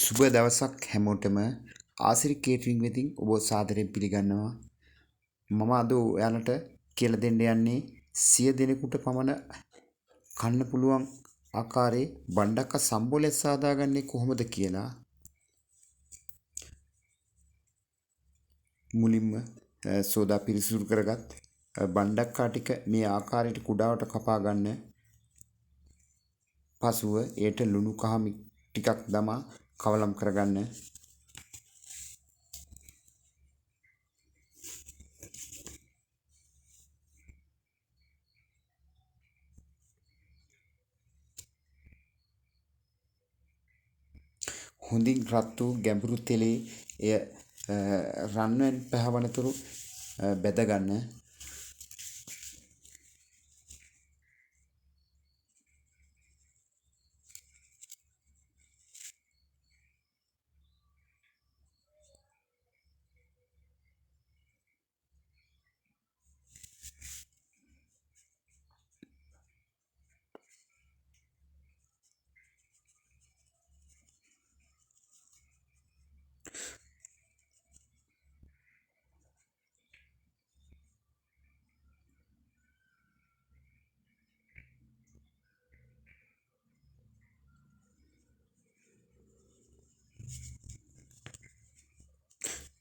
සුබ දවසක් හැමෝටම ආසිරි කේටරින් වෙතින් ඔබ සාදරයෙන් පිළිගන්නවා. මම අද ඔයාලට කියලා දෙන්න යන්නේ 100 දෙනෙකුට පමණ කන්න පුළුවන් ආකාරයේ බණ්ඩක්ක සම්බෝලයක් සාදාගන්නේ කොහොමද කියලා. මුලින්ම සෝදා පිරිසිදු කරගත් බණ්ඩක්කා ටික මේ ආකාරයට කුඩාවට කපා ගන්න. පසුව ඒට ලුණු කහ ටිකක් දමා කවලම් කරගන්න. හොඳින් රත් වූ ගැඹුරු තෙලේ එය රන්වෙන් පැහැවනතුරු බෙද ගන්න.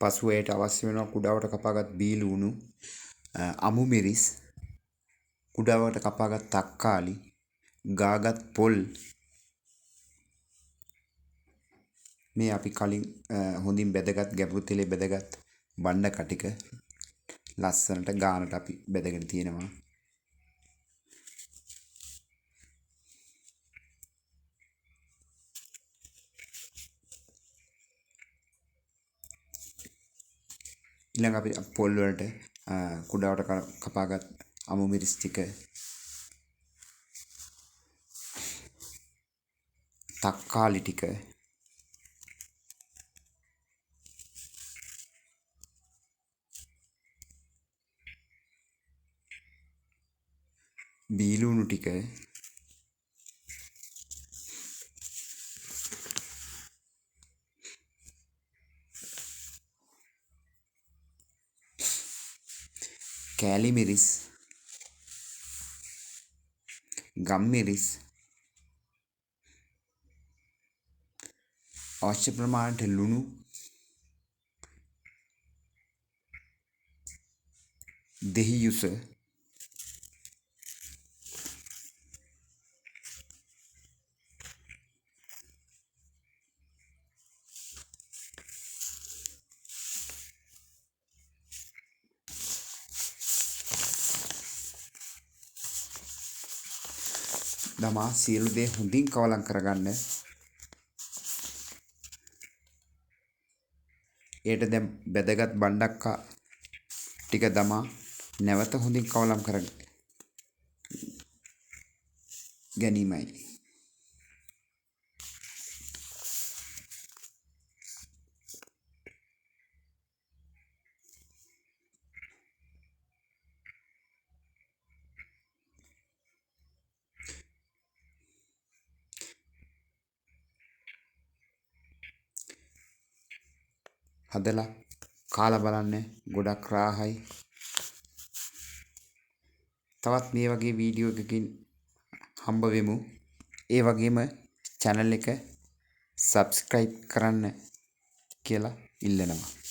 පසුව එයට අවශ්‍ය වෙනවා කුඩාවට කපාගත් බීලුණු, අමු මිරිස්, කුඩාවට කපාගත් තක්කාලි, ගාගත් පොල්. මේ අපි කලින් හොඳින් බෙදගත් ගැඹුරු තෙලේ බෙදගත් බණ්ඩක්ක ටික ලස්සනට ගානට අපි බෙදගෙන තියෙනවා. ඊළඟ අපි පොල් වලට කුඩාවට කපාගත් අමු මිරිස් ටික, තක්කාලි ටික, බීලුණු ටික, කෑලි මිරිස්, ගම් මිරිස්, අවශ්‍ය ප්‍රමාණයට ලුණු, දෙහි යුස, දමා සියලු දේ හොඳින් කවලම් කරගන්න. ඒට දැන් බෙදගත් බණ්ඩක්කා ටික දමා නැවත හොඳින් කවලම් කර ගැනීමයි. හදලා කාලා බලන්න, ගොඩක් රාහයි. තවත් මේ වගේ වීඩියෝ එකකින් හම්බ වෙමු. ඒ වගේම channel එක subscribe කරන්න කියලා ඉල්ලනවා.